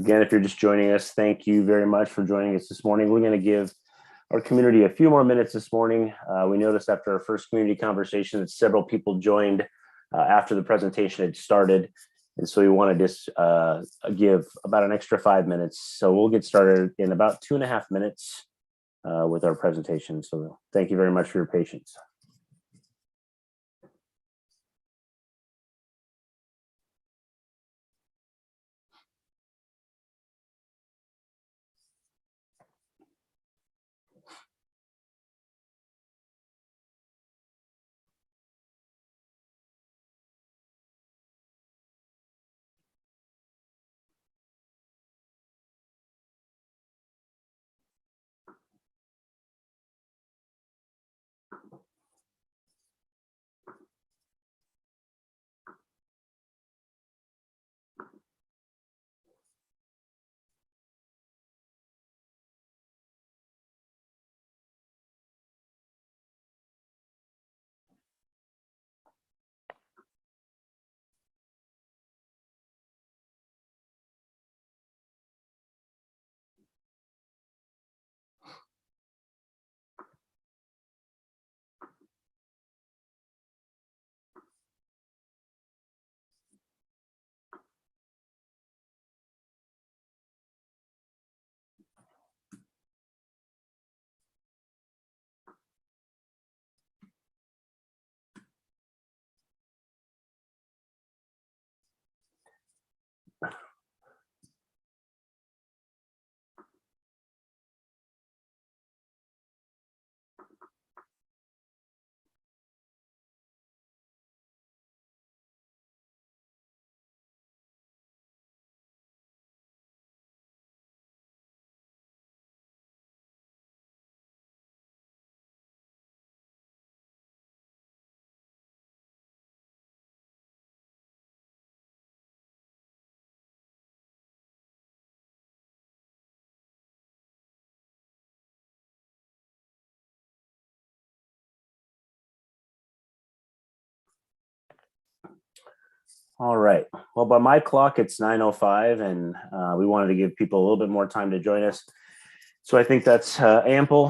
Again, if you're just joining us, thank you very much for joining us this morning. We're going to give our community a few more minutes this morning. We noticed after our first community conversation that several people joined after the presentation had started. And so we want to just give about an extra 5 minutes. So we'll get started in about 2.5 minutes with our presentation. So thank you very much for your patience. All right. Well, by my clock, it's 9:05, and we wanted to give people a little bit more time to join us. So I think that's ample.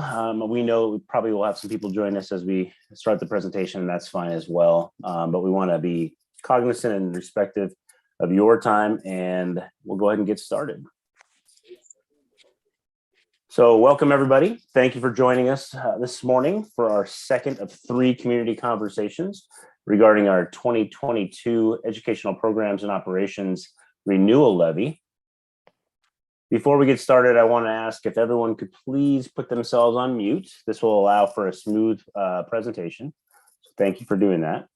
We know we probably will have some people join us as we start the presentation, and that's fine as well. But we want to be cognizant and respectful of your time, and we'll go ahead and get started. So welcome, everybody. Thank you for joining us this morning for our second of 3 community conversations regarding our 2022 Educational Programs and Operations Renewal Levy. Before we get started, I want to ask if everyone could please put themselves on mute. This will allow for a smooth presentation. So thank you for doing that.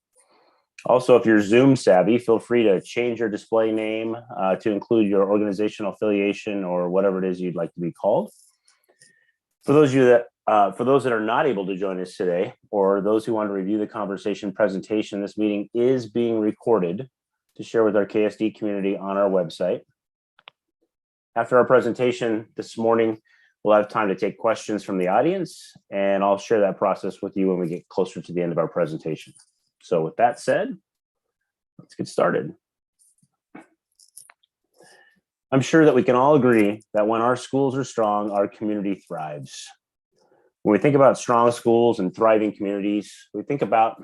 Also, if you're Zoom savvy, feel free to change your display name to include your organizational affiliation or whatever it is you'd like to be called. For those that are not able to join us today, or those who want to review the conversation presentation, this meeting is being recorded to share with our KSD community on our website. After our presentation this morning, we'll have time to take questions from the audience, and I'll share that process with you when we get closer to the end of our presentation. So with that said, let's get started. I'm sure that we can all agree that when our schools are strong, our community thrives. When we think about strong schools and thriving communities, we think about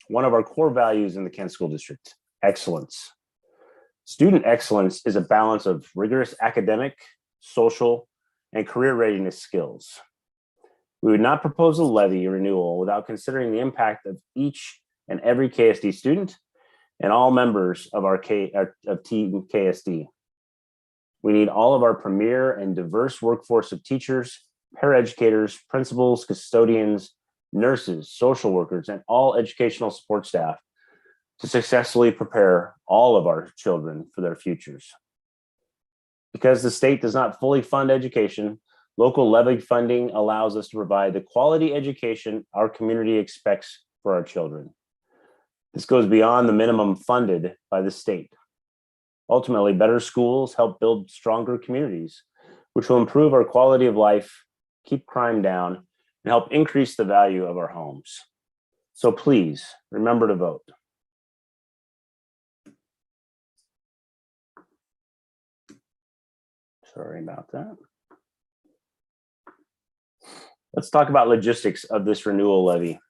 one of our core values in the Kent School District: excellence. Student excellence is a balance of rigorous academic, social, and career readiness skills. We would not propose a levy renewal without considering the impact of each and every KSD student and all members of our Team KSD. We need all of our premier and diverse workforce of teachers, paraeducators, principals, custodians, nurses, social workers, and all educational support staff to successfully prepare all of our children for their futures. Because the state does not fully fund education, local levy funding allows us to provide the quality education our community expects for our children. This goes beyond the minimum funded by the state. Ultimately, better schools help build stronger communities, which will improve our quality of life, keep crime down, and help increase the value of our homes. So please remember to vote. Sorry about that. Let's talk about logistics of this renewal levy.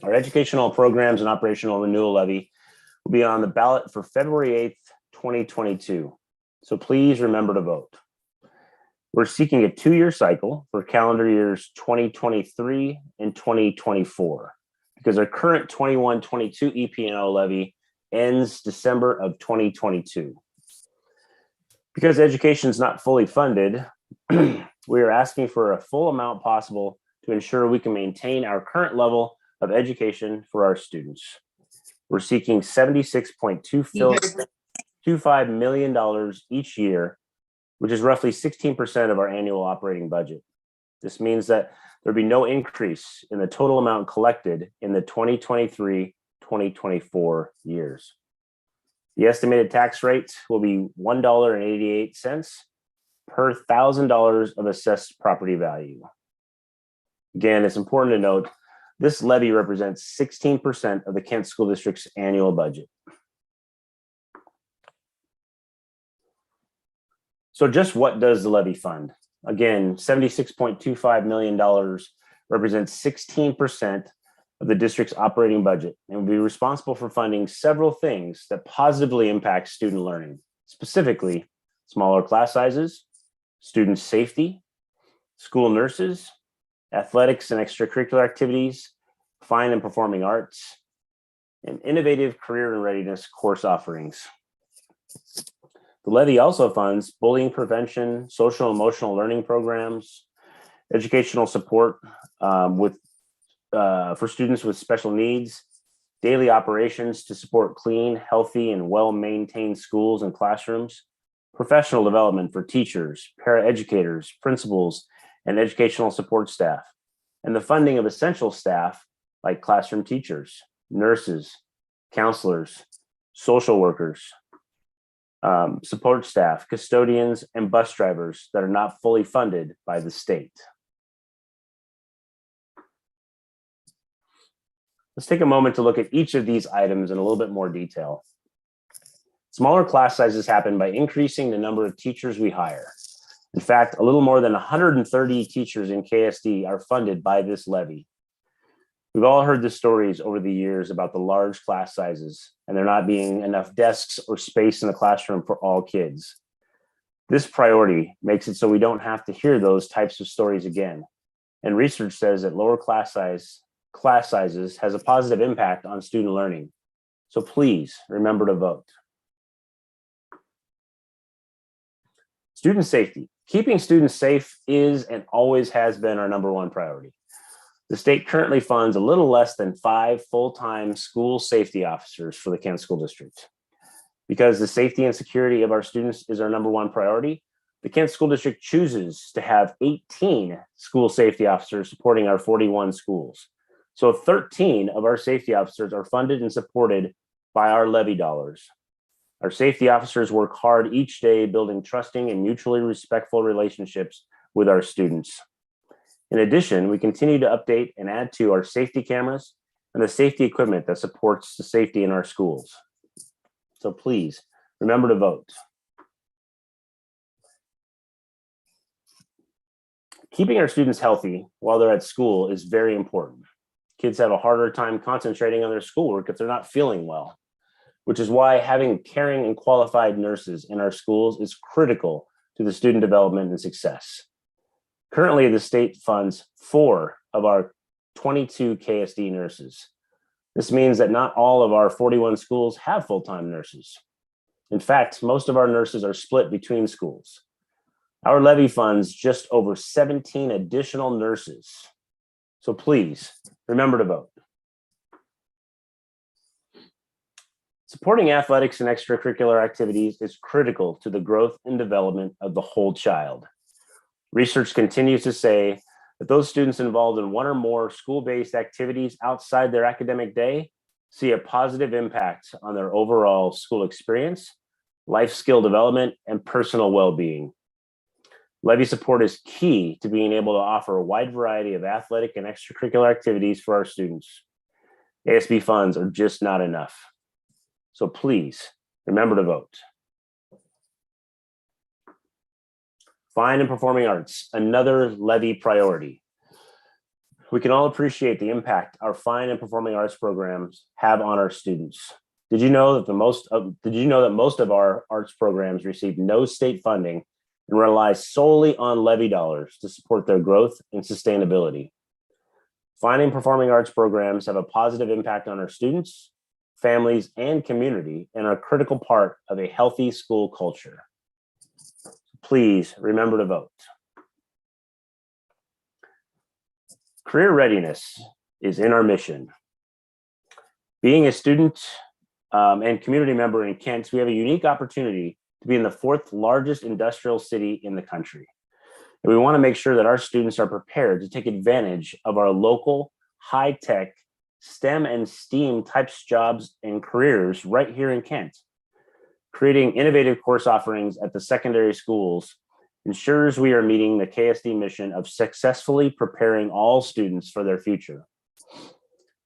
Our educational programs and operational renewal levy will be on the ballot for February 8th, 2022. So please remember to vote. We're seeking a 2-year cycle for calendar years 2023 and 2024 because our current 21-22 EP&O levy ends December of 2022. Because education is not fully funded, we are asking for a full amount possible to ensure we can maintain our current level of education for our students. We're seeking $76.25 million each year, which is roughly 16% of our annual operating budget. This means that there'll be no increase in the total amount collected in the 2023-2024 years. The estimated tax rate will be $1.88 per $1,000 of assessed property value. Again, it's important to note this levy represents 16% of the Kent School District's annual budget. So just what does the levy fund? Again, $76.25 million represents 16% of the district's operating budget and will be responsible for funding several things that positively impact student learning, specifically smaller class sizes, student safety, school nurses, athletics and extracurricular activities, fine and performing arts, and innovative career and readiness course offerings. The levy also funds bullying prevention, social and emotional learning programs, educational support for students with special needs, daily operations to support clean, healthy, and well-maintained schools and classrooms, professional development for teachers, paraeducators, principals, and educational support staff, and the funding of essential staff like classroom teachers, nurses, counselors, social workers, support staff, custodians, and bus drivers that are not fully funded by the state. Let's take a moment to look at each of these items in a little bit more detail. Smaller class sizes happen by increasing the number of teachers we hire. In fact, a little more than 130 teachers in KSD are funded by this levy. We've all heard the stories over the years about the large class sizes and there not being enough desks or space in the classroom for all kids. This priority makes it so we don't have to hear those types of stories again. And research says that lower class sizes has a positive impact on student learning. So please remember to vote. Student safety. Keeping students safe is and always has been our #1 priority. The state currently funds a little less than 5 full-time school safety officers for the Kent School District. Because the safety and security of our students is our #1 priority, the Kent School District chooses to have 18 school safety officers supporting our 41 schools. So 13 of our safety officers are funded and supported by our levy dollars. Our safety officers work hard each day building trusting and mutually respectful relationships with our students. In addition, we continue to update and add to our safety cameras and the safety equipment that supports the safety in our schools. So please remember to vote. Keeping our students healthy while they're at school is very important. Kids have a harder time concentrating on their schoolwork if they're not feeling well, which is why having caring and qualified nurses in our schools is critical to the student development and success. Currently, the state funds 4 of our 22 KSD nurses. This means that not all of our 41 schools have full-time nurses. In fact, most of our nurses are split between schools. Our levy funds just over 17 additional nurses. So please remember to vote. Supporting athletics and extracurricular activities is critical to the growth and development of the whole child. Research continues to say that those students involved in 1 or more school-based activities outside their academic day see a positive impact on their overall school experience, life skill development, and personal well-being. Levy support is key to being able to offer a wide variety of athletic and extracurricular activities for our students. ASB funds are just not enough. So please remember to vote. Fine and performing arts, another levy priority. We can all appreciate the impact our fine and performing arts programs have on our students. Did you know that most of our arts programs receive no state funding and rely solely on levy dollars to support their growth and sustainability? Fine and performing arts programs have a positive impact on our students, families, and community, and are a critical part of a healthy school culture. Please remember to vote. Career readiness is in our mission. Being a student and community member in Kent, we have a unique opportunity to be in the 4th largest industrial city in the country. And we want to make sure that our students are prepared to take advantage of our local high-tech STEM and STEAM types jobs and careers right here in Kent. Creating innovative course offerings at the secondary schools ensures we are meeting the KSD mission of successfully preparing all students for their future.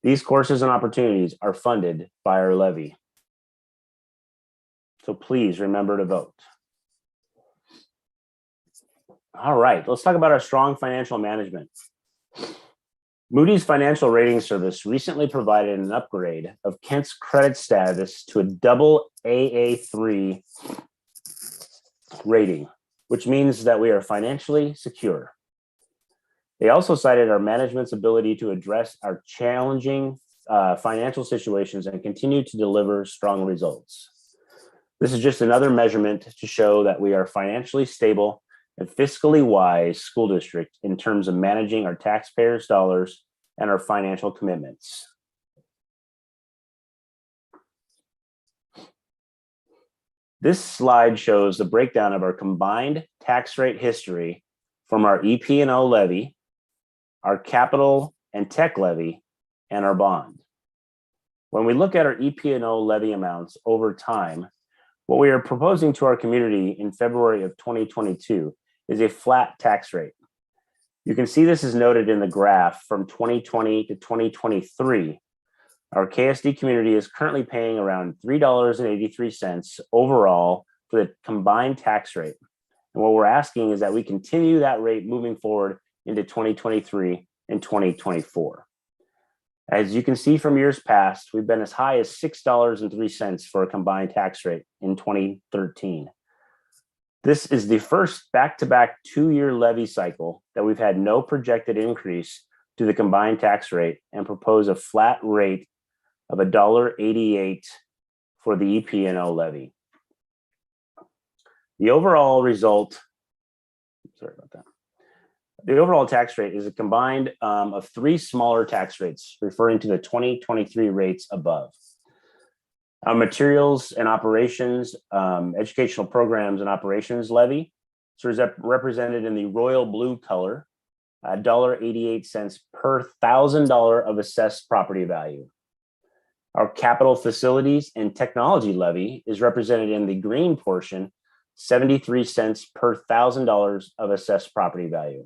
These courses and opportunities are funded by our levy. So please remember to vote. All right, let's talk about our strong financial management. Moody's Financial Rating Service recently provided an upgrade of Kent's credit status to a double AA3 rating, which means that we are financially secure. They also cited our management's ability to address our challenging financial situations and continue to deliver strong results. This is just another measurement to show that we are financially stable and fiscally wise school district in terms of managing our taxpayers' dollars and our financial commitments. This slide shows the breakdown of our combined tax rate history from our EP&O levy, our capital and tech levy, and our bond. When we look at our EP&O levy amounts over time, what we are proposing to our community in February of 2022 is a flat tax rate. You can see this is noted in the graph from 2020 to 2023. Our KSD community is currently paying around $3.83 overall for the combined tax rate. And what we're asking is that we continue that rate moving forward into 2023 and 2024. As you can see from years past, we've been as high as $6.03 for a combined tax rate in 2013. This is the first back-to-back 2-year levy cycle that we've had no projected increase to the combined tax rate and propose a flat rate of $1.88 for the EP&O levy. The overall result, sorry about that. The overall tax rate is a combined of 3 smaller tax rates, referring to the 2023 rates above. Our materials and operations, educational programs and operations levy is represented in the royal blue color, $1.88 per $1,000 of assessed property value. Our capital facilities and technology levy is represented in the green portion, 73 cents per $1,000 of assessed property value.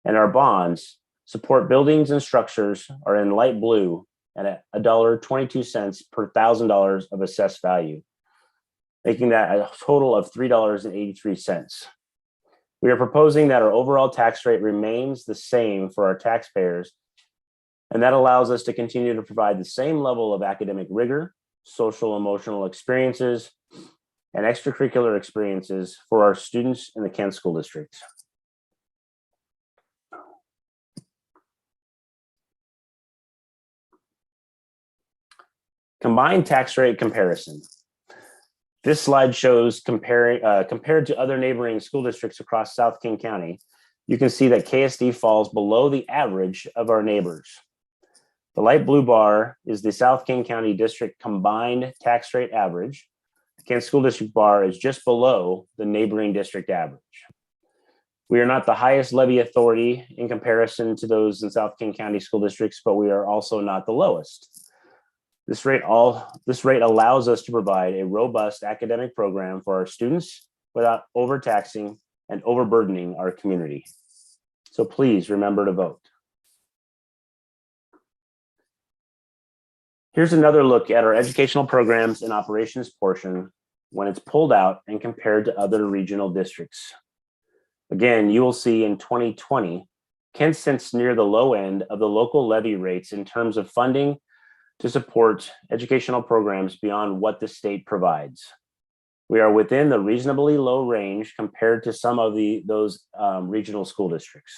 And our bonds, support buildings and structures, are in light blue at $1.22 per $1,000 of assessed value, making that a total of $3.83. We are proposing that our overall tax rate remains the same for our taxpayers, and that allows us to continue to provide the same level of academic rigor, social emotional experiences, and extracurricular experiences for our students in the Kent School District. Combined tax rate comparison. This slide shows compared to other neighboring school districts across South King County. You can see that KSD falls below the average of our neighbors. The light blue bar is the South King County District combined tax rate average. The Kent School District bar is just below the neighboring district average. We are not the highest levy authority in comparison to those in South King County school districts, but we are also not the lowest. This rate allows us to provide a robust academic program for our students without overtaxing and overburdening our community. So please remember to vote. Here's another look at our educational programs and operations portion when it's pulled out and compared to other regional districts. Again, you will see in 2020, Kent sits near the low end of the local levy rates in terms of funding to support educational programs beyond what the state provides. We are within the reasonably low range compared to some of those regional school districts.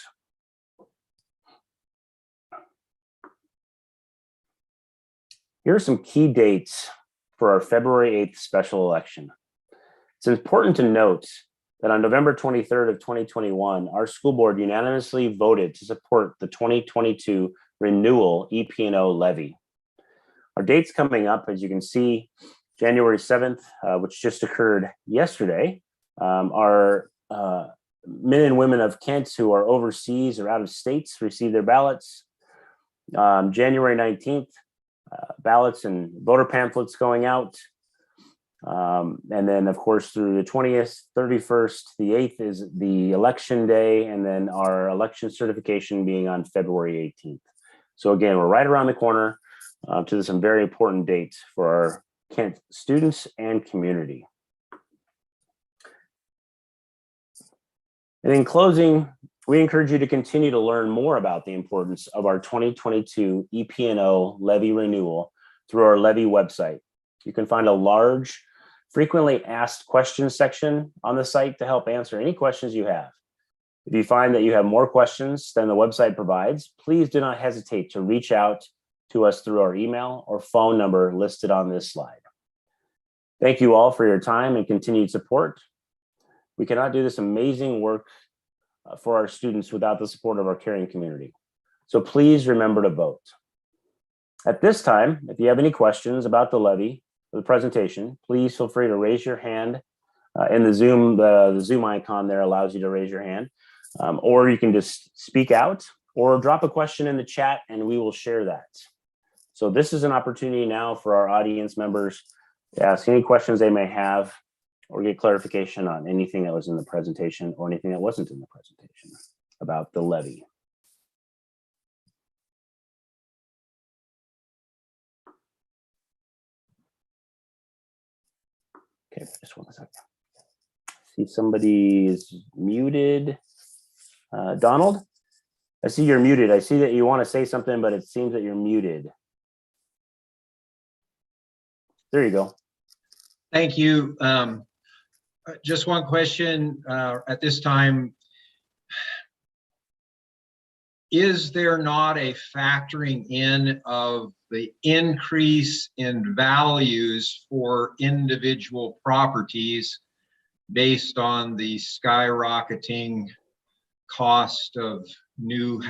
Here are some key dates for our February 8th special election. It's important to note that on November 23rd of 2021, our school board unanimously voted to support the 2022 renewal EP&O levy. Our dates coming up, as you can see, January 7th, which just occurred yesterday, our men and women of Kent who are overseas or out of states receive their ballots. January 19th, ballots and voter pamphlets going out. And then, of course, through the 20th, 31st, the 8th is the election day, and then our election certification being on February 18th. So again, we're right around the corner to some very important dates for our Kent students and community. And in closing, we encourage you to continue to learn more about the importance of our 2022 EP&O levy renewal through our levy website. You can find a large, frequently asked questions section on the site to help answer any questions you have. If you find that you have more questions than the website provides, please do not hesitate to reach out to us through our email or phone number listed on this slide. Thank you all for your time and continued support. We cannot do this amazing work for our students without the support of our caring community. So please remember to vote. At this time, if you have any questions about the levy or the presentation, please feel free to raise your hand in the Zoom icon there allows you to raise your hand, or you can just speak out or drop a question in the chat and we will share that. So this is an opportunity now for our audience members to ask any questions they may have or get clarification on anything that was in the presentation or anything that wasn't in the presentation about the levy. Okay, just 1 second. See somebody is muted. Donald, I see you're muted. I see that you want to say something, but it seems that you're muted. There you go. Thank you. Just one question at this time. Is there not a factoring in of the increase in values for individual properties based on the skyrocketing cost of new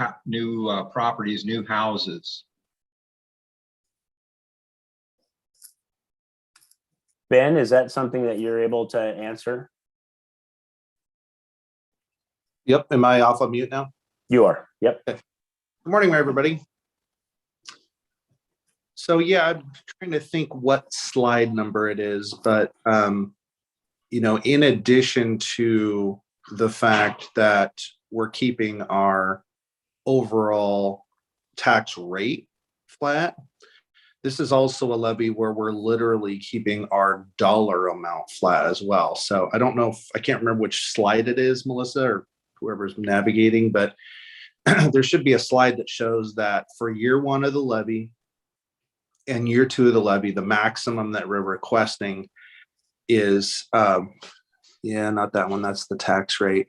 properties, new houses? Ben, is that something that you're able to answer? Yep. Am I off of mute now? You are. Yep. Okay. Good morning, everybody. So yeah, I'm trying to think what slide number it is, but you know, in addition to the fact that we're keeping our overall tax rate flat, this is also a levy where we're literally keeping our dollar amount flat as well. So I don't know if I can't remember which slide it is, Melissa, or whoever's navigating, but there should be a slide that shows that for year one of the levy and year two of the levy, the maximum that we're requesting is, yeah, not that one, that's the tax rate.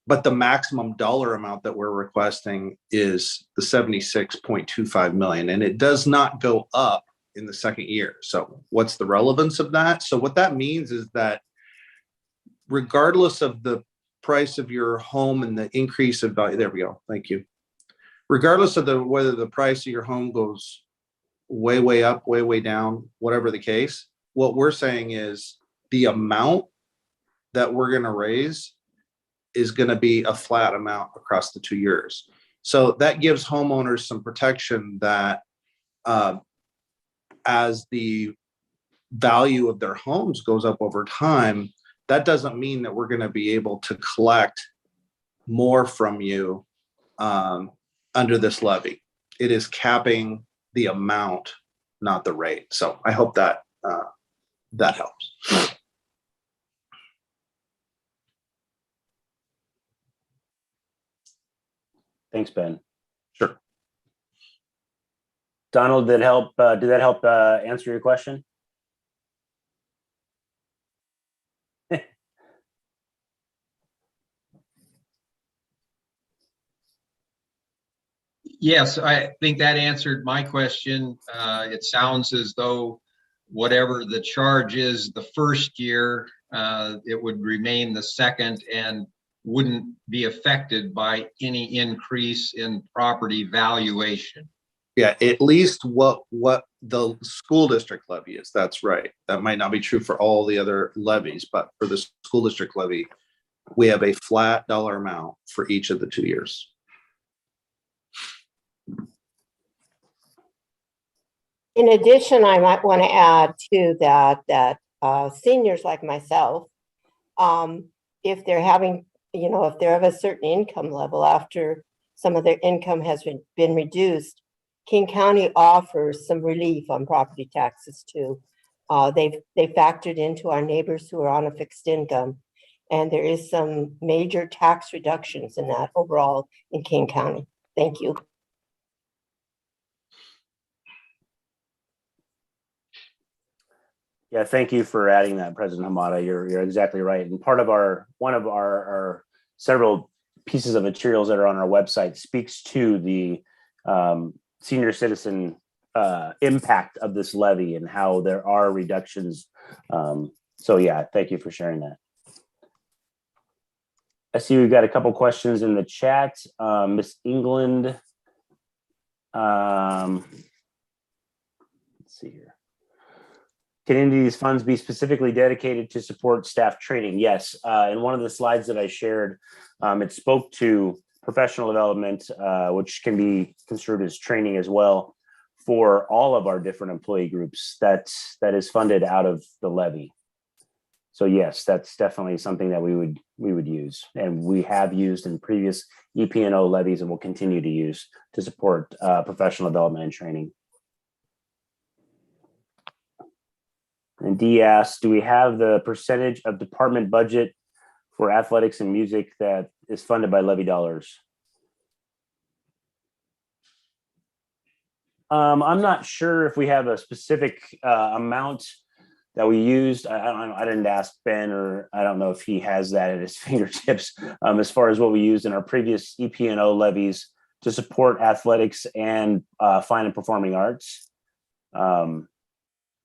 But the maximum dollar amount that we're requesting is the 76.25 million, and it does not go up in the second year. So what's the relevance of that? So what that means is that regardless of the price of your home and the increase of value, there we go, thank you. Regardless of whether the price of your home goes way, way up, way, way down, whatever the case, what we're saying is the amount that we're gonna raise is going to be a flat amount across the 2 years. So that gives homeowners some protection that as the value of their homes goes up over time, that doesn't mean that we're going to be able to collect more from you under this levy. It is capping the amount, not the rate. So I hope that that helps. Thanks, Ben. Sure. Donald, did that help answer your question? Yes, I think that answered my question. It sounds as though whatever the charge is the first year, it would remain the second and wouldn't be affected by any increase in property valuation. Yeah, at least what the school district levy is. That's right. That might not be true for all the other levies, but for the school district levy, we have a flat dollar amount for each of the 2 years. In addition, I might want to add to that seniors like myself, if they're having, if they're of a certain income level after some of their income has been reduced, King County offers some relief on property taxes too. They factored into our neighbors who are on a fixed income, and there is some major tax reductions in that overall in King County. Thank you. Yeah, thank you for adding that, President Hamada. You're exactly right. And one of our several pieces of materials that are on our website speaks to the senior citizen impact of this levy and how there are reductions. So yeah, thank you for sharing that. I see we've got a couple questions in the chat. Miss England. Let's see here. Can any of these funds be specifically dedicated to support staff training? Yes. In one of the slides that I shared, it spoke to professional development, which can be construed as training as well for all of our different employee groups. That is funded out of the levy. So yes, that's definitely something that we would use, and we have used in previous EP&O levies, and will continue to use to support professional development and training. And D asks, do we have the percentage of department budget for athletics and music that is funded by levy dollars? I'm not sure if we have a specific amount that we used. I didn't ask Ben, or I don't know if he has that at his fingertips as far as what we used in our previous EP&O levies to support athletics and fine and performing arts.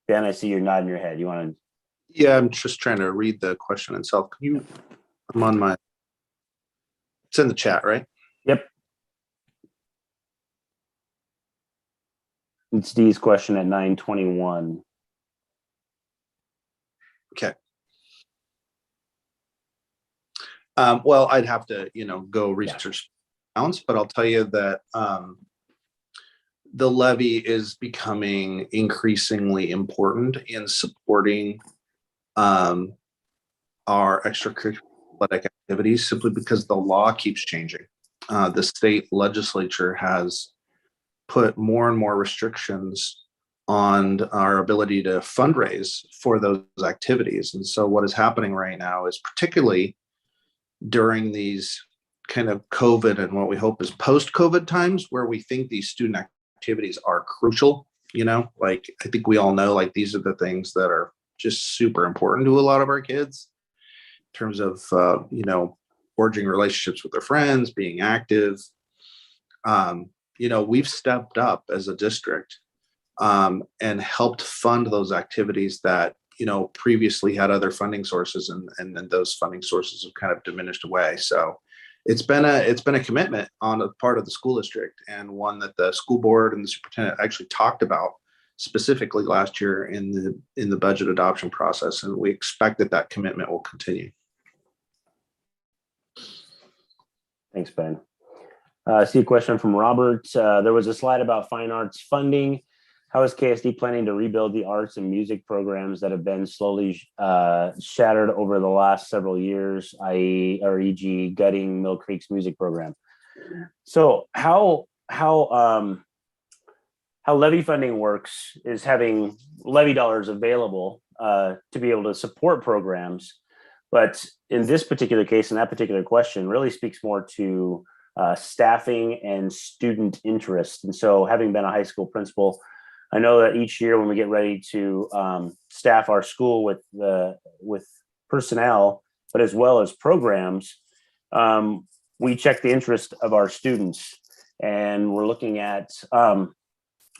Ben, I see you're nodding your head. You want to? Yeah, I'm just trying to read the question itself. Can you? I'm on my. It's in the chat, right? Yep. It's D's question at 9:21. Okay. Well, I'd have to, go research amounts, but I'll tell you that the levy is becoming increasingly important in supporting our extracurricular athletic activities, simply because the law keeps changing. The state legislature has put more and more restrictions on our ability to fundraise for those activities. And so what is happening right now is, particularly during these kind of COVID and what we hope is post-COVID times, where we think these student activities are crucial, like I think we all know, like these are the things that are just super important to a lot of our kids in terms of, forging relationships with their friends, being active. We've stepped up as a district and helped fund those activities that, previously had other funding sources, and then those funding sources have kind of diminished away. So it's been a commitment on the part of the school district, and one that the school board and the superintendent actually talked about specifically last year in the budget adoption process. And we expect that commitment will continue. Thanks, Ben. I see a question from Robert. There was a slide about fine arts funding. How is KSD planning to rebuild the arts and music programs that have been slowly shattered over the last several years, e.g. gutting Mill Creek's music program? So how levy funding works is having levy dollars available to be able to support programs. But in this particular case, and that particular question really speaks more to staffing and student interest. And so, having been a high school principal, I know that each year when we get ready to staff our school with personnel, but as well as programs, we check the interest of our students, and we're looking at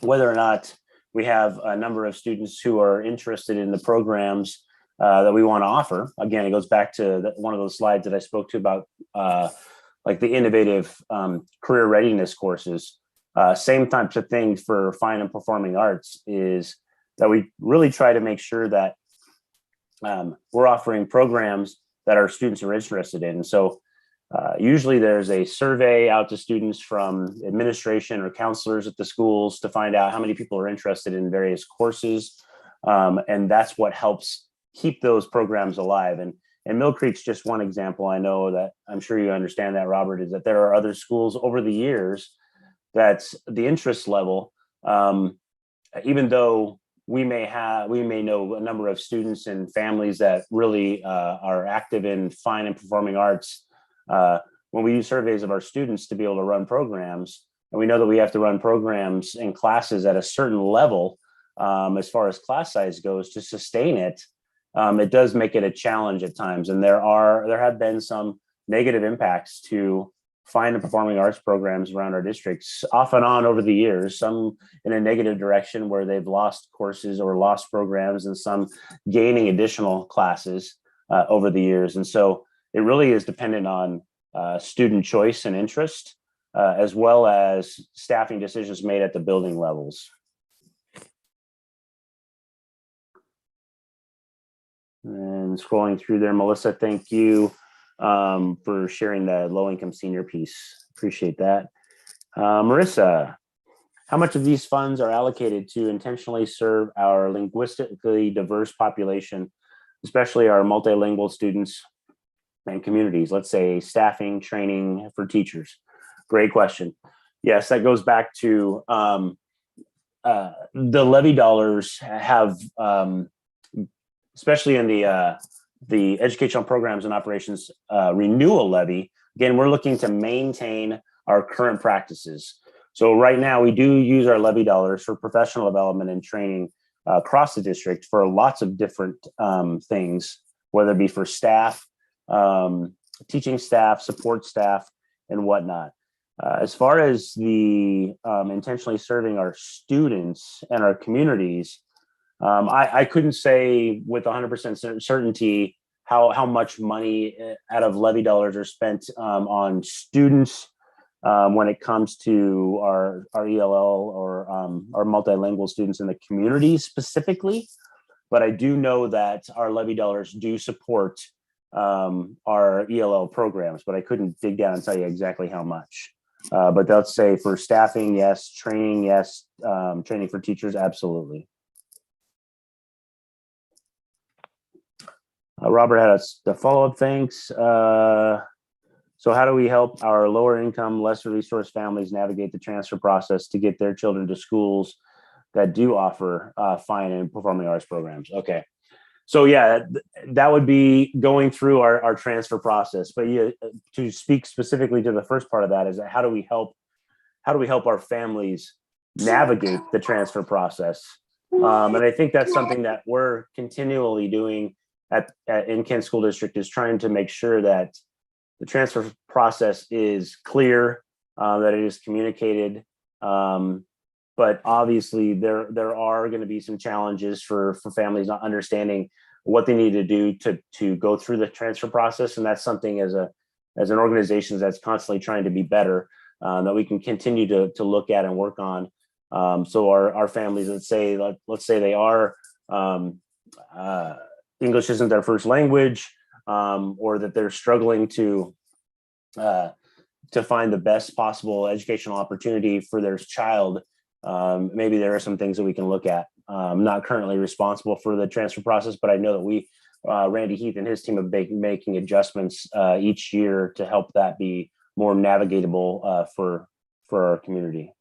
whether or not we have a number of students who are interested in the programs that we want to offer. Again, it goes back to one of those slides that I spoke to about like the innovative career readiness courses. Same types of things for fine and performing arts is that we really try to make sure that we're offering programs that our students are interested in. And so usually there's a survey out to students from administration or counselors at the schools to find out how many people are interested in various courses. And that's what helps keep those programs alive. And Mill Creek's just one example. I know that I'm sure you understand that, Robert, is that there are other schools over the years that's the interest level, even though we may know a number of students and families that really are active in fine and performing arts. When we use surveys of our students to be able to run programs, and we know that we have to run programs and classes at a certain level as far as class size goes to sustain it, it does make it a challenge at times. And there have been some negative impacts to fine and performing arts programs around our districts off and on over the years, some in a negative direction where they've lost courses or lost programs, and some gaining additional classes over the years. And so it really is dependent on student choice and interest, as well as staffing decisions made at the building levels. And scrolling through there, Melissa, thank you for sharing the low-income senior piece. Appreciate that. Marissa, how much of these funds are allocated to intentionally serve our linguistically diverse population, especially our multilingual students and communities? Let's say staffing, training for teachers. Great question. Yes, that goes back to the levy dollars have, especially in the educational programs and operations renewal levy. Again, we're looking to maintain our current practices. So right now we do use our levy dollars for professional development and training across the district for lots of different things, whether it be for staff, teaching staff, support staff, and whatnot. As far as the intentionally serving our students and our communities, I couldn't say with 100% certainty how much money out of levy dollars are spent on students when it comes to our ELL or our multilingual students in the community specifically. But I do know that our levy dollars do support our ELL programs, but I couldn't dig down and tell you exactly how much. But let's say for staffing, yes. Training, yes. Training for teachers, absolutely. Robert had a follow-up. Thanks. So how do we help our lower income, lesser resource families navigate the transfer process to get their children to schools that do offer fine and performing arts programs? Okay. So yeah, that would be going through our transfer process. But yeah, to speak specifically to the first part of that is how do we help our families navigate the transfer process? And I think that's something that we're continually doing in Kent School District, is trying to make sure that the transfer process is clear, that it is communicated. But obviously there are going to be some challenges for families not understanding what they need to do to go through the transfer process. And that's something as an organization that's constantly trying to be better, that we can continue to look at and work on. So our families, let's say they are English isn't their first language, or that they're struggling to find the best possible educational opportunity for their child. Maybe there are some things that we can look at. I'm not currently responsible for the transfer process, but I know that Randy Heath and his team have been making adjustments each year to help that be more navigatable for our community.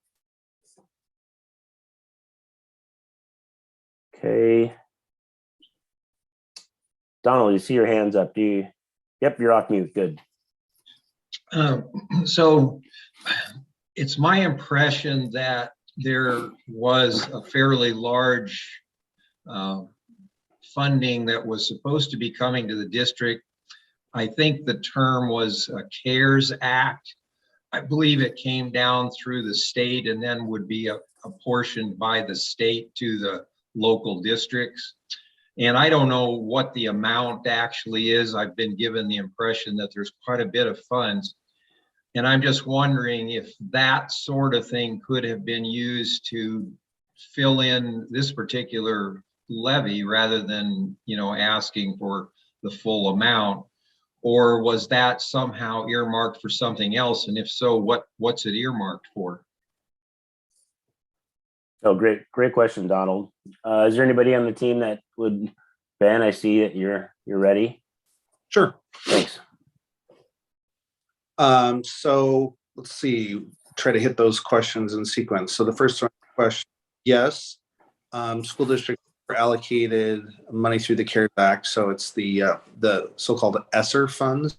Okay. Donald, you see your hands up. Yep, you're off mute. Good. So it's my impression that there was a fairly large funding that was supposed to be coming to the district. I think the term was a CARES Act. I believe it came down through the state and then would be apportioned by the state to the local districts. And I don't know what the amount actually is. I've been given the impression that there's quite a bit of funds. And I'm just wondering if that sort of thing could have been used to fill in this particular levy rather than, asking for the full amount, or was that somehow earmarked for something else? And if so, what's it earmarked for? Oh, great question, Donald. Is there anybody on the team that would, Ben, I see that you're ready. Sure. Thanks. So let's see, try to hit those questions in sequence. So the first question, yes, school districts are allocated money through the Carryback. So it's the so-called ESSER funds.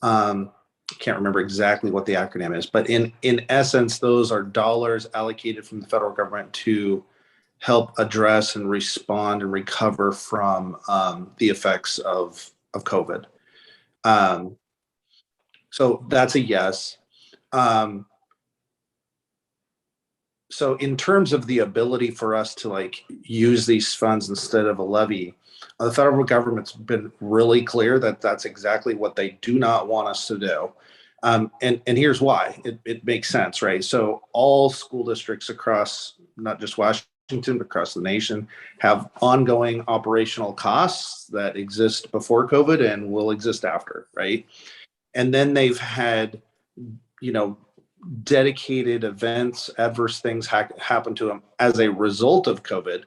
Can't remember exactly what the acronym is, but in essence, those are dollars allocated from the federal government to help address and respond and recover from the effects of COVID. So that's a yes. So in terms of the ability for us to use these funds instead of a levy, the federal government's been really clear that that's exactly what they do not want us to do. And here's why. It makes sense, right? So all school districts across, not just Washington, but across the nation, have ongoing operational costs that exist before COVID and will exist after, right? And then they've had, dedicated events, adverse things happen to them as a result of COVID.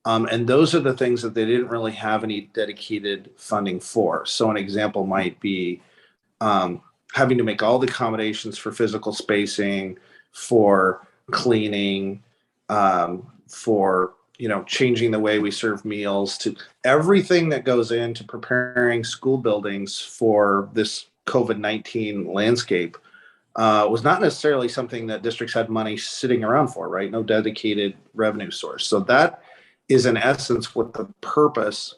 And those are the things that they didn't really have any dedicated funding for. So an example might be having to make all the accommodations for physical spacing, for cleaning, for changing the way we serve meals, to everything that goes into preparing school buildings for this COVID-19 landscape. Was not necessarily something that districts had money sitting around for, right? No dedicated revenue source. So that is in essence what the purpose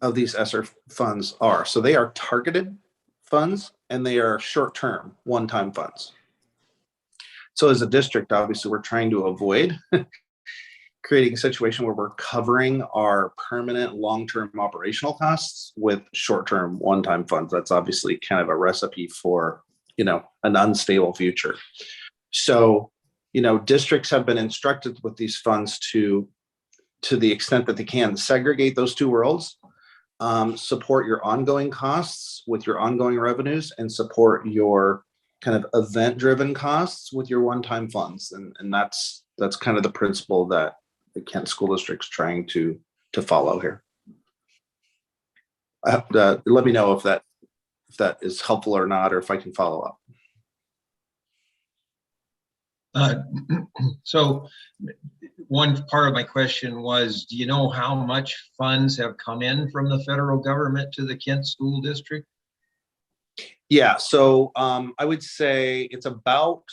of these ESSER funds are. So they are targeted funds and they are short-term, one-time funds. So as a district, obviously we're trying to avoid creating a situation where we're covering our permanent long-term operational costs with short-term one-time funds. That's obviously kind of a recipe for an unstable future. So, districts have been instructed with these funds to the extent that they can segregate those two worlds, support your ongoing costs with your ongoing revenues, and support your kind of event-driven costs with your one-time funds. And that's kind of the principle that the Kent School District's trying to follow here. Let me know if that is helpful or not, or if I can follow up. So one part of my question was, do you know how much funds have come in from the federal government to the Kent School District? Yeah, so I would say it's about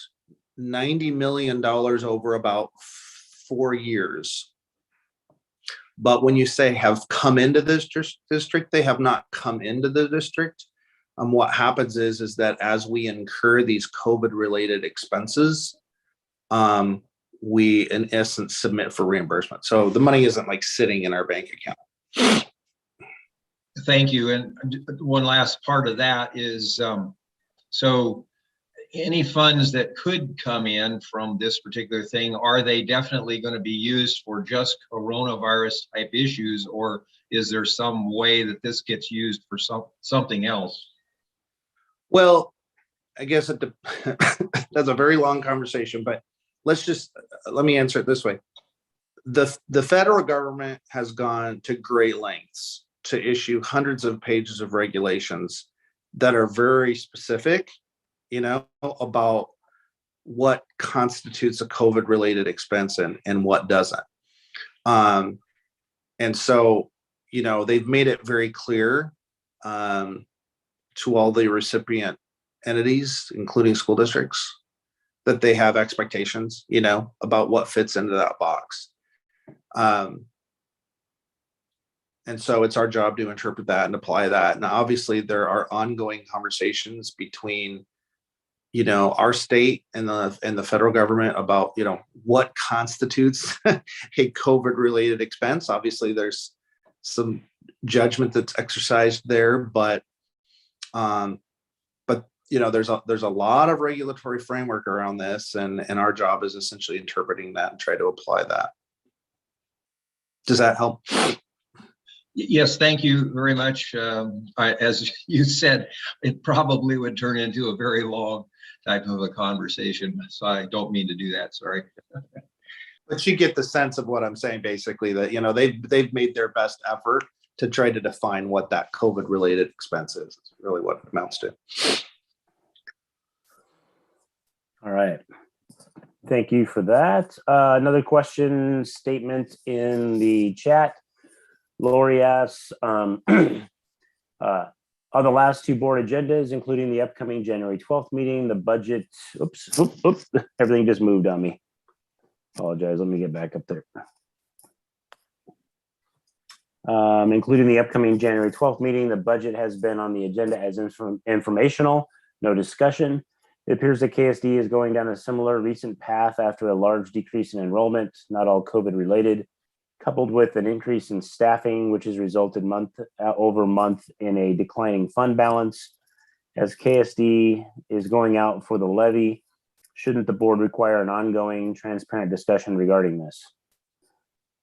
$90 million over about 4 years. But when you say have come into this district, they have not come into the district. What happens is that as we incur these COVID-related expenses, we in essence submit for reimbursement. So the money isn't sitting in our bank account. Thank you. And one last part of that is, so any funds that could come in from this particular thing, are they definitely going to be used for just coronavirus type issues, or is there some way that this gets used for something else? Well, I guess that's a very long conversation, but let me answer it this way. The federal government has gone to great lengths to issue hundreds of pages of regulations that are very specific, about what constitutes a COVID-related expense and what doesn't. And so, they've made it very clear to all the recipient entities, including school districts, that they have expectations, about what fits into that box. And so it's our job to interpret that and apply that. And obviously there are ongoing conversations between, our state and the federal government about, what constitutes a COVID related expense. Obviously there's some judgment that's exercised there, but there's a lot of regulatory framework around this, and our job is essentially interpreting that and try to apply that. Does that help? Yes, thank you very much. As you said, it probably would turn into a very long type of a conversation, so I don't mean to do that, sorry. But you get the sense of what I'm saying, basically, that they've made their best effort to try to define what that COVID related expense is. It's really what it amounts to. All right. Thank you for that. Another question statement in the chat. Lori asks, on the last two board agendas, including the upcoming January 12th meeting, the budget, oops, everything just moved on me. Apologize, let me get back up there. Including the upcoming January 12th meeting, the budget has been on the agenda as informational, no discussion. It appears that KSD is going down a similar recent path after a large decrease in enrollment, not all COVID related, coupled with an increase in staffing, which has resulted month over month in a declining fund balance. As KSD is going out for the levy, shouldn't the board require an ongoing, transparent discussion regarding this?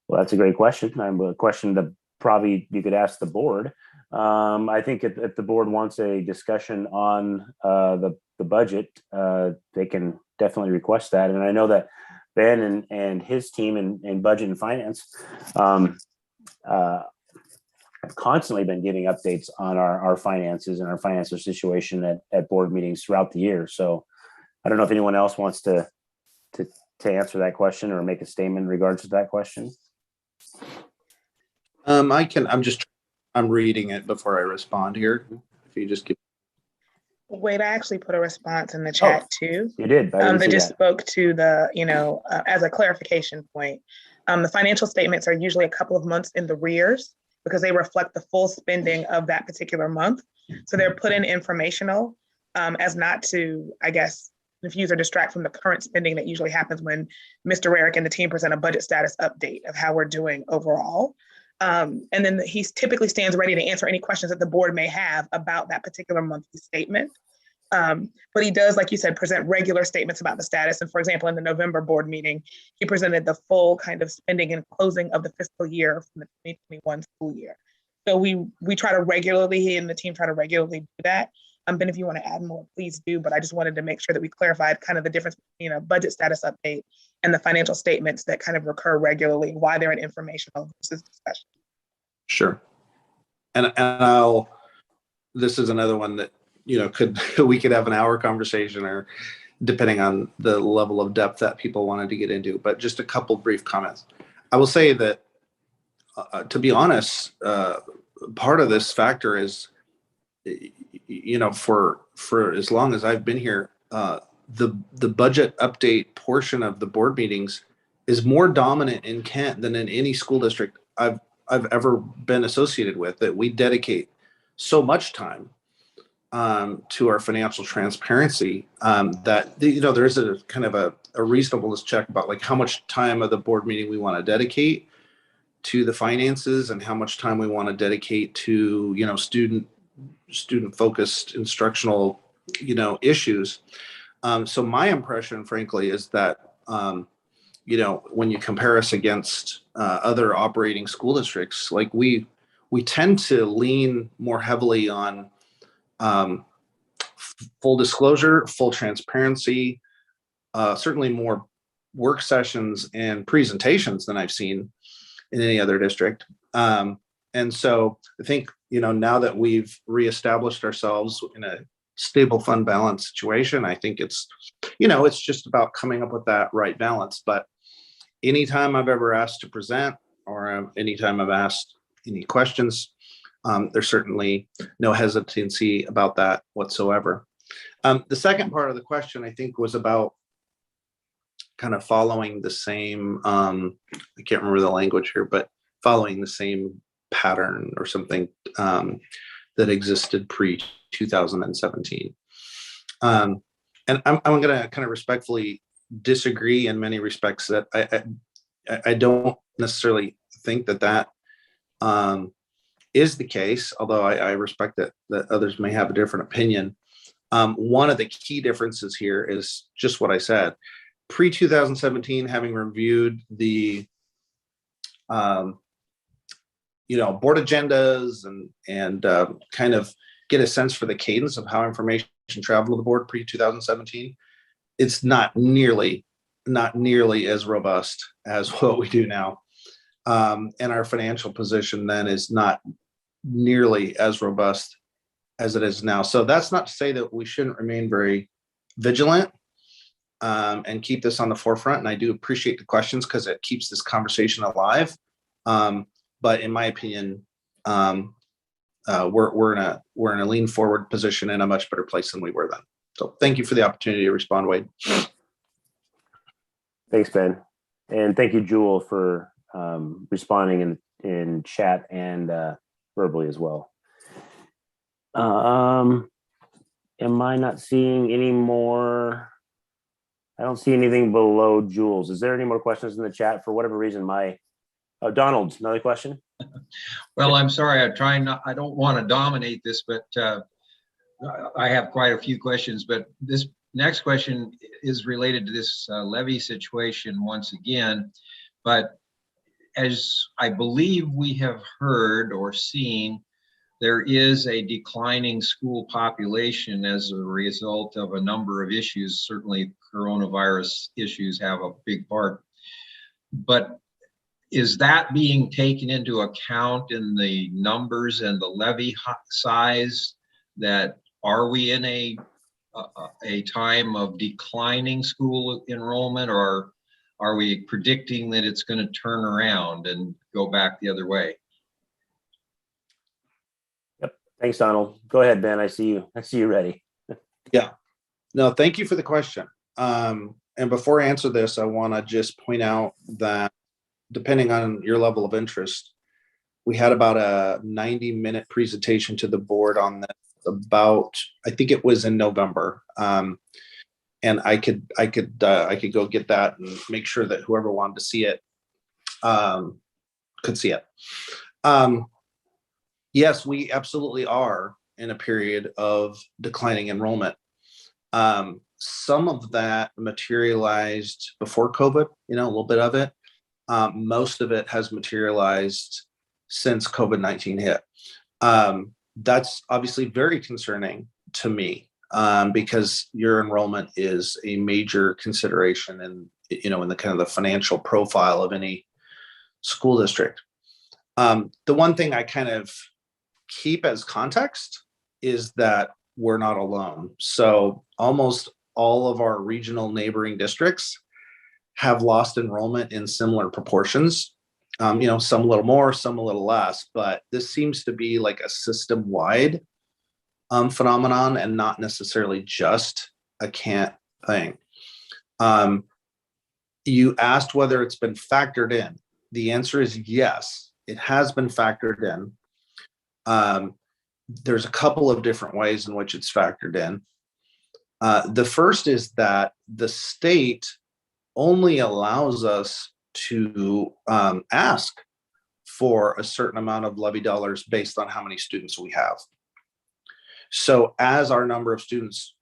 Well, that's a great question. A question that probably you could ask the board. I think if the board wants a discussion on the budget, they can definitely request that. And I know that Ben and his team in budget and finance have constantly been giving updates on our finances and our financial situation at board meetings throughout the year. So I don't know if anyone else wants to answer that question or make a statement in regards to that question. I'm reading it before I respond here. If you just give. Wait, I actually put a response in the chat too. You did. That just spoke to the, as a clarification point. The financial statements are usually a couple of months in the rears because they reflect the full spending of that particular month. So they're put in informational as not to, I guess, confuse or distract from the current spending that usually happens when Mr. Rarick and the team present a budget status update of how we're doing overall. And then he typically stands ready to answer any questions that the board may have about that particular monthly statement. But he does, like you said, present regular statements about the status. And for example, in the November board meeting, he presented the full kind of spending and closing of the fiscal year from the 2021 school year. So we try to regularly, he and the team try to regularly do that. Ben, if you want to add more, please do. But I just wanted to make sure that we clarified kind of the difference between a budget status update and the financial statements that kind of recur regularly, why they're an informational versus discussion. Sure. And this is another one that, we could have an hour conversation, or depending on the level of depth that people wanted to get into, but just a couple brief comments. I will say that, to be honest, part of this factor is, for as long as I've been here, the budget update portion of the board meetings is more dominant in Kent than in any school district I've ever been associated with, that we dedicate so much time to our financial transparency, that there is a kind of a reasonableness check about like how much time of the board meeting we want to dedicate to the finances and how much time we want to dedicate to student focused instructional issues. So my impression, frankly, is that when you compare us against other operating school districts, like we tend to lean more heavily on full disclosure, full transparency, certainly more work sessions and presentations than I've seen in any other district. And so I think, now that we've reestablished ourselves in a stable fund balance situation, I think it's just about coming up with that right balance. But anytime I've ever asked to present, or anytime I've asked any questions, there's certainly no hesitancy about that whatsoever. The second part of the question, I think, was about kind of following the same, I can't remember the language here, but following the same pattern or something that existed pre-2017. And I'm going to kind of respectfully disagree in many respects that I don't necessarily think that is the case, although I respect that others may have a different opinion. One of the key differences here is just what I said. Pre-2017, having reviewed the board agendas and kind of get a sense for the cadence of how information traveled to the board pre-2017, it's not nearly as robust as what we do now. And our financial position then is not nearly as robust as it is now. So that's not to say that we shouldn't remain very vigilant and keep this on the forefront. And I do appreciate the questions because it keeps this conversation alive. But in my opinion, we're in a lean forward position in a much better place than we were then. So thank you for the opportunity to respond, Wade. Thanks, Ben. And thank you, Jewel, for responding in chat and verbally as well. Am I not seeing any more? I don't see anything below Jules. Is there any more questions in the chat? For whatever reason, Donald, another question? Well, I'm sorry, I don't want to dominate this, but I have quite a few questions, but this next question is related to this levy situation once again. But as I believe we have heard or seen, there is a declining school population as a result of a number of issues. Certainly coronavirus issues have a big part. But is that being taken into account in the numbers and the levy size? That are we in a time of declining school enrollment, or are we predicting that it's going to turn around and go back the other way? Yep. Thanks, Donald. Go ahead, Ben. I see you ready. Yeah. No, thank you for the question. And before I answer this, I want to just point out that depending on your level of interest, we had about a 90-minute presentation to the board on this about, I think it was in November. And I could go get that and make sure that whoever wanted to see it could see it. Yes, we absolutely are in a period of declining enrollment. Some of that materialized before COVID, a little bit of it. Most of it has materialized since COVID-19 hit. That's obviously very concerning to me because your enrollment is a major consideration in the kind of the financial profile of any school district. The one thing I kind of keep as context is that we're not alone. So almost all of our regional neighboring districts have lost enrollment in similar proportions. Some a little more, some a little less, but this seems to be like a system-wide phenomenon and not necessarily just a Kent thing. You asked whether it's been factored in. The answer is yes, it has been factored in. There's a couple of different ways in which it's factored in. The first is that the state only allows us to ask for a certain amount of levy dollars based on how many students we have. So as our number of students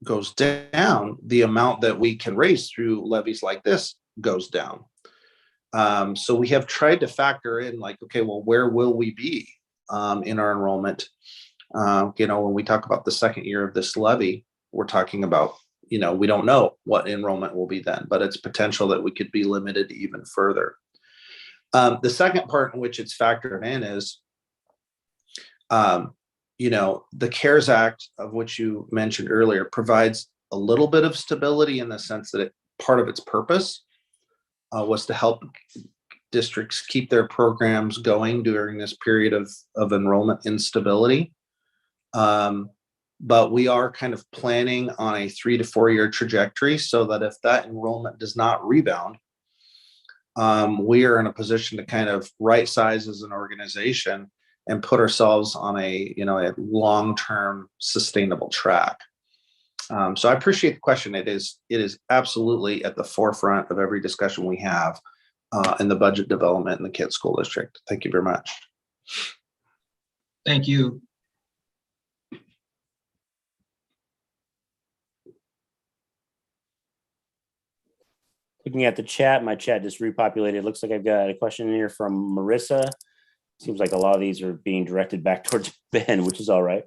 goes down, the amount that we can raise through levies like this goes down. So we have tried to factor in like, okay, well, where will we be in our enrollment? When we talk about the second year of this levy, we're talking about, we don't know what enrollment will be then, but it's potential that we could be limited even further. The second part in which it's factored in is, the CARES Act, of which you mentioned earlier, provides a little bit of stability in the sense that part of its purpose was to help districts keep their programs going during this period of enrollment instability. but we are kind of planning on a 3 to 4 year trajectory so that if that enrollment does not rebound, we are in a position to kind of right size as an organization and put ourselves on a long-term sustainable track. So I appreciate the question. It is absolutely at the forefront of every discussion we have in the budget development in the Kent School District. Thank you very much. Thank you. Looking at the chat, my chat just repopulated. Looks like I've got a question in here from Marissa. Seems like a lot of these are being directed back towards Ben, which is all right.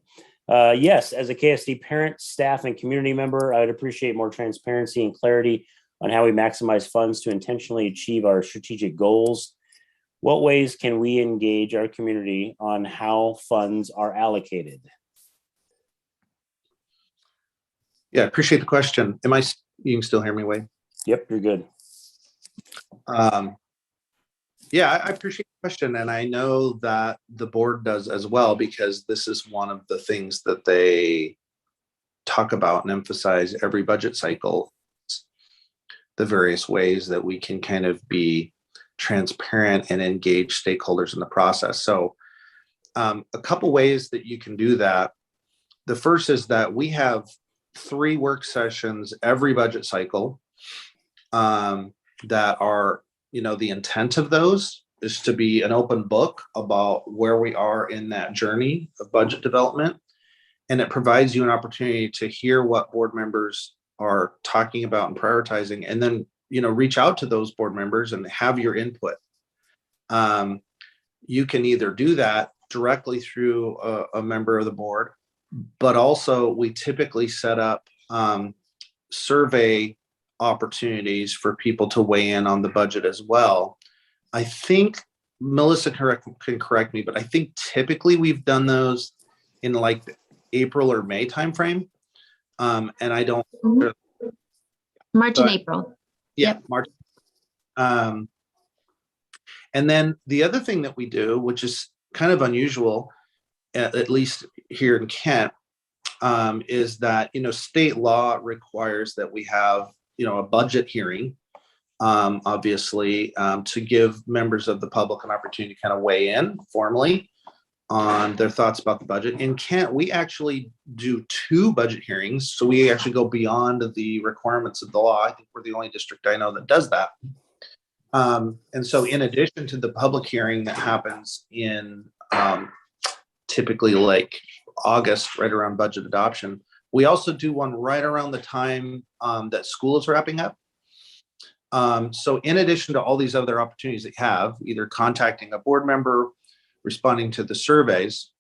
Yes, as a KSD parent, staff, and community member, I would appreciate more transparency and clarity on how we maximize funds to intentionally achieve our strategic goals. What ways can we engage our community on how funds are allocated? Yeah, appreciate the question. You can still hear me, Wade? Yep, you're good. Yeah, I appreciate the question. And I know that the board does as well, because this is one of the things that they talk about and emphasize every budget cycle, the various ways that we can kind of be transparent and engage stakeholders in the process. So a couple ways that you can do that. The first is that we have 3 work sessions every budget cycle that are, the intent of those is to be an open book about where we are in that journey of budget development. And it provides you an opportunity to hear what board members are talking about and prioritizing, and then, reach out to those board members and have your input. You can either do that directly through a member of the board, but also we typically set up survey opportunities for people to weigh in on the budget as well. I think Melissa can correct me, but I think typically we've done those in like the April or May timeframe. And I don't March and April. Yeah, Yep. March. And then the other thing that we do, which is kind of unusual, at least here in Kent, is that, state law requires that we have, a budget hearing, obviously, to give members of the public an opportunity to kind of weigh in formally on their thoughts about the budget. In Kent, we actually do 2 budget hearings. So we actually go beyond the requirements of the law. I think we're the only district I know that does that. And so in addition to the public hearing that happens in typically like August, right around budget adoption, we also do one right around the time that school is wrapping up. So in addition to all these other opportunities that you have, either contacting a board member, responding to the surveys,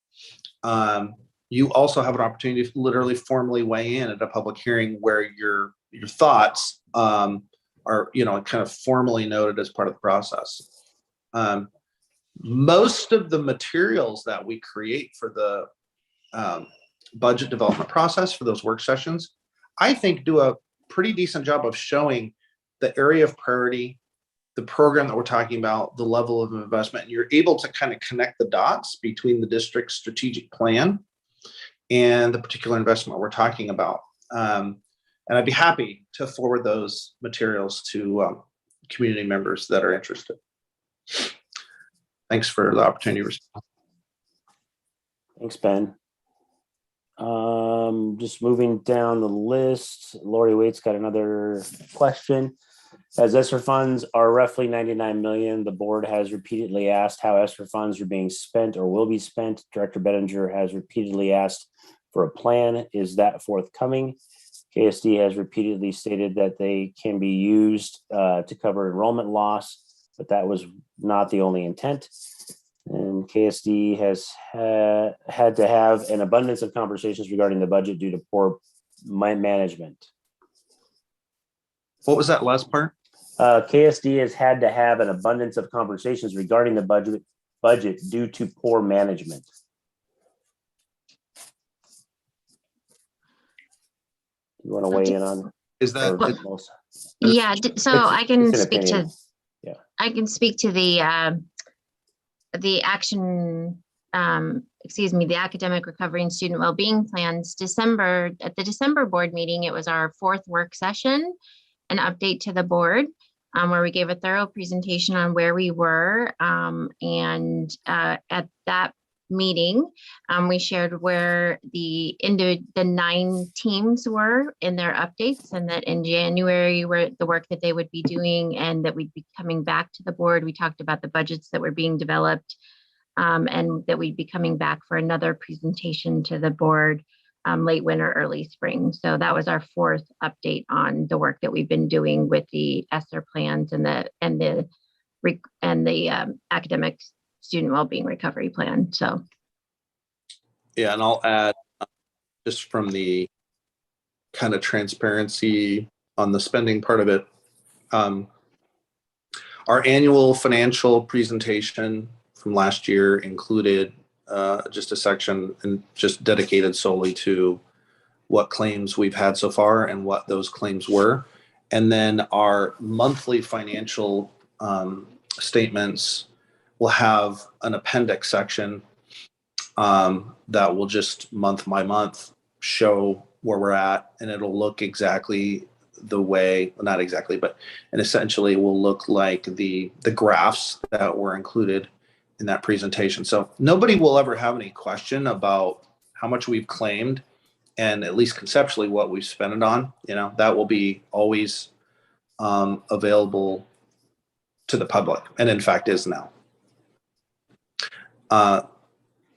you also have an opportunity to literally formally weigh in at a public hearing where your thoughts are, kind of formally noted as part of the process. Most of the materials that we create for the budget development process for those work sessions, I think do a pretty decent job of showing the area of priority, the program that we're talking about, the level of investment, and you're able to kind of connect the dots between the district's strategic plan and the particular investment we're talking about. And I'd be happy to forward those materials to community members that are interested. Thanks for the opportunity to respond. Thanks, Ben. Just moving down the list, Lori Waite's got another question. As ESSER funds are roughly 99 million, the board has repeatedly asked how ESSER funds are being spent or will be spent. Director Bettinger has repeatedly asked for a plan. Is that forthcoming? KSD has repeatedly stated that they can be used to cover enrollment loss, but that was not the only intent. And KSD has had to have an abundance of conversations regarding the budget due to poor management. What was that last part? KSD has had to have an abundance of conversations regarding the budget due to poor management. You want to weigh in on? Is that? Yeah, so I can speak opinion. I can speak to the action the academic recovery and student well-being plans, at the December board meeting, it was our 4th work session, an update to the board, where we gave a thorough presentation on where we were. At that meeting, we shared where the 9 teams were in their updates, and that in January were the work that they would be doing, and that we'd be coming back to the board. We talked about the budgets that were being developed, and that we'd be coming back for another presentation to the board late winter, early spring. So that was our 4th update on the work that we've been doing with the ESSER plans and the academic student well-being recovery plan. So Yeah, and I'll add just from the kind of transparency on the spending part of it. Our annual financial presentation from last year included just a section and just dedicated solely to what claims we've had so far and what those claims were. And then our monthly financial statements will have an appendix section that will just month by month show where we're at, and it'll look exactly the way, well, not exactly, but and essentially will look like the graphs that were included in that presentation. So nobody will ever have any question about how much we've claimed, and at least conceptually what we've spent it on. That will be always available to the public, and in fact is now.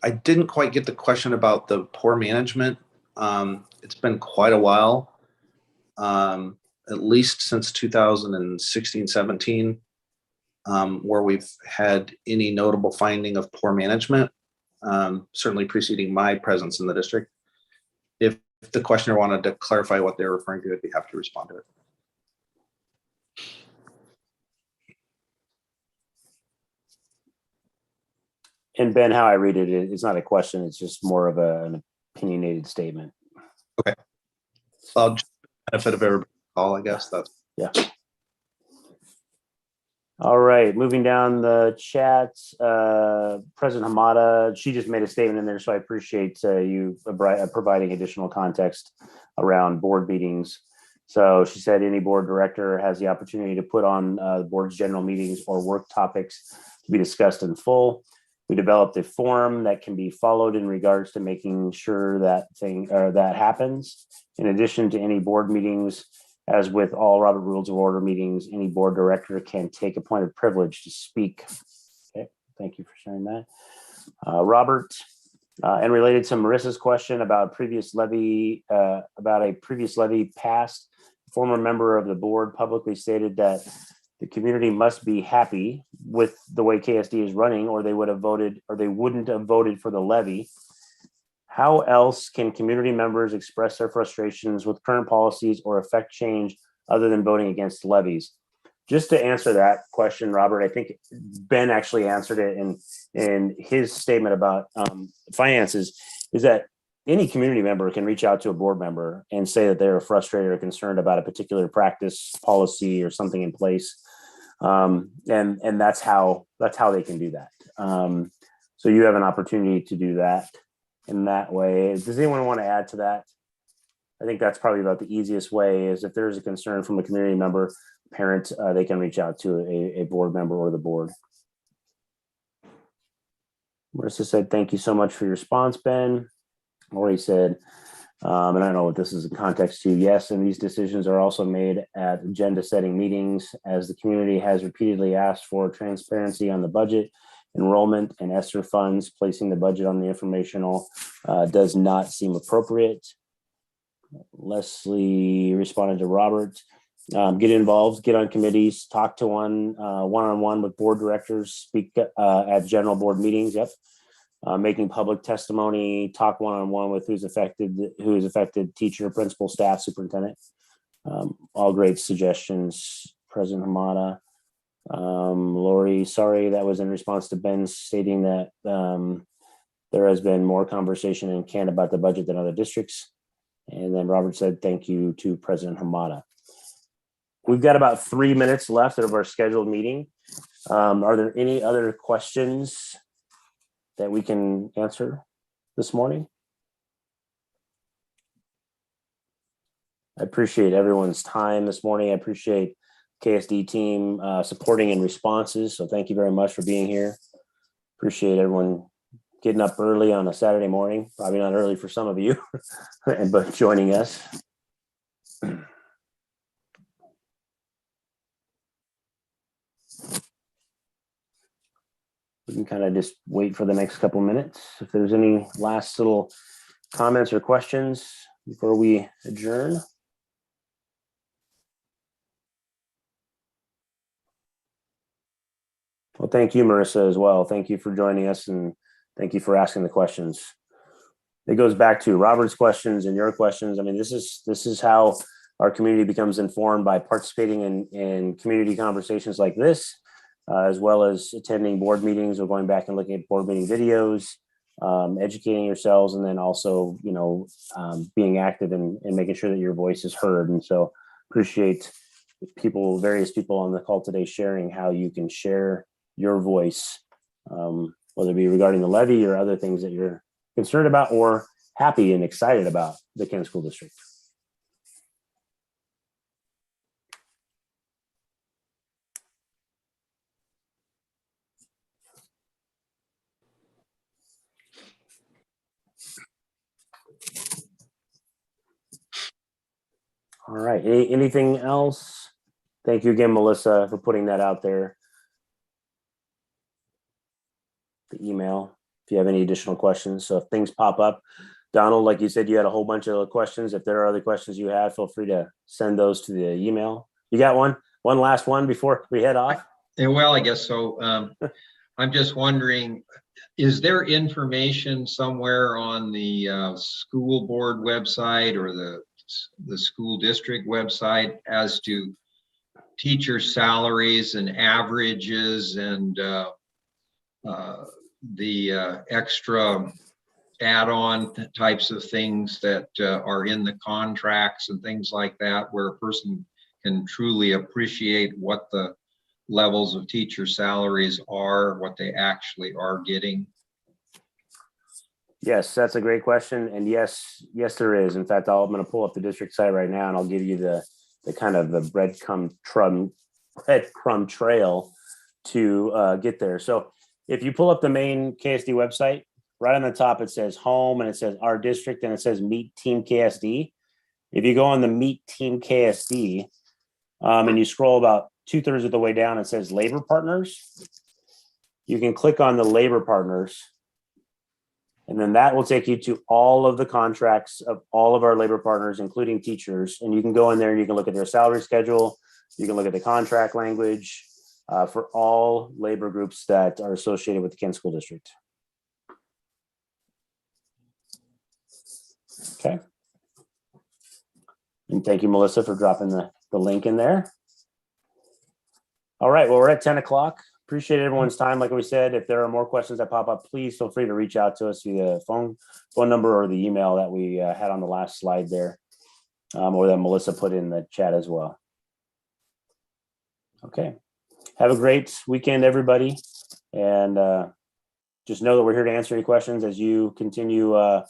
I didn't quite get the question about the poor management. It's been quite a while, at least since 2016, 17, where we've had any notable finding of poor management, certainly preceding my presence in the district. If the questioner wanted to clarify what they're referring to, I'd be happy to respond to it. And Ben, how I read it, it's not a question, it's just more of an opinionated statement. Okay. Well, just benefit of everybody's call, I guess. That's yeah. All right, moving down the chat, President Hamada, she just made a statement in there, so I appreciate you providing additional context around board meetings. So she said any board director has the opportunity to put on the board's general meetings or work topics to be discussed in full. We developed a form that can be followed in regards to making sure that that happens. In addition to any board meetings, as with all Robert Rules of Order meetings, any board director can take appointed privilege to speak. Okay, thank you for sharing that. Robert, and related to Marissa's question about a previous levy passed, a former member of the board publicly stated that the community must be happy with the way KSD is running, or they would have voted, or they wouldn't have voted for the levy. How else can community members express their frustrations with current policies or affect change other than voting against levies? Just to answer that question, Robert, I think Ben actually answered it in his statement about finances, is that any community member can reach out to a board member and say that they're frustrated or concerned about a particular practice, policy, or something in place. And that's how they can do that. So you have an opportunity to do that in that way. Does anyone want to add to that? I think that's probably about the easiest way, is if there's a concern from a community member, parent, they can reach out to a board member or the board. Marissa said, thank you so much for your response, Ben. Lori said, and I don't know what this is in context to, yes, and these decisions are also made at agenda setting meetings, as the community has repeatedly asked for transparency on the budget, enrollment, and ESSER funds. Placing the budget on the informational does not seem appropriate. Leslie responded to Robert, get involved, get on committees, talk to one-on-one with board directors, speak at general board meetings. Yep. Making public testimony, talk one-on-one with who's affected, teacher, principal, staff, superintendent. All great suggestions, President Hamada. Lori, sorry, that was in response to Ben stating that there has been more conversation in Canada about the budget than other districts. And then Robert said, thank you to President Hamada. We've got about 3 minutes left of our scheduled meeting. Are there any other questions that we can answer? this morning? I appreciate everyone's time this morning. I appreciate KSD team supporting and responses. So thank you very much for being here. Appreciate everyone getting up early on a Saturday morning. Probably not early for some of you, but joining us. We can kind of just wait for the next couple minutes. If there's any last little comments or questions before we adjourn. Well, thank you, Marissa, as well. Thank you for joining us, and thank you for asking the questions. It goes back to Robert's questions and your questions. I mean, this is how our community becomes informed, by participating in community conversations like this, as well as attending board meetings or going back and looking at board meeting videos, educating yourselves, and then also, being active and making sure that your voice is heard. And so appreciate various people on the call today sharing how you can share your voice, whether it be regarding the levy or other things that you're concerned about or happy and excited about the Kent School District. All right, anything else? Thank you again, Melissa, for putting that out there. The email, if you have any additional questions. So if things pop up, Donald, like you said, you had a whole bunch of questions. If there are other questions you have, feel free to send those to the email. You got one last one before we head off? Well, I guess so. I'm just wondering, is there information somewhere on the school board website or the school district website as to teacher salaries and averages and the extra add-on types of things that are in the contracts and things like that, where a person can truly appreciate what the levels of teacher salaries are, what they actually are getting? Yes, that's a great question. And yes, there is. In fact, I'm going to pull up the district site right now, and I'll give you the kind of the breadcrumb trail to get there. So if you pull up the main KSD website, right on the top, it says home and it says our district and it says meet team KSD. If you go on the meet team KSD and you scroll about 2/3 of the way down, it says labor partners. You can click on the labor partners, and then that will take you to all of the contracts of all of our labor partners, including teachers. And you can go in there and you can look at their salary schedule. You can look at the contract language for all labor groups that are associated with the Kent School District. Okay. And thank you, Melissa, for dropping the link in there. All right, well, we're at 10 o'clock. Appreciate everyone's time. Like we said, if there are more questions that pop up, please feel free to reach out to us via the phone number or the email that we had on the last slide there, or that Melissa put in the chat as well. Okay. Have a great weekend, everybody. And just know that we're here to answer any questions as you continue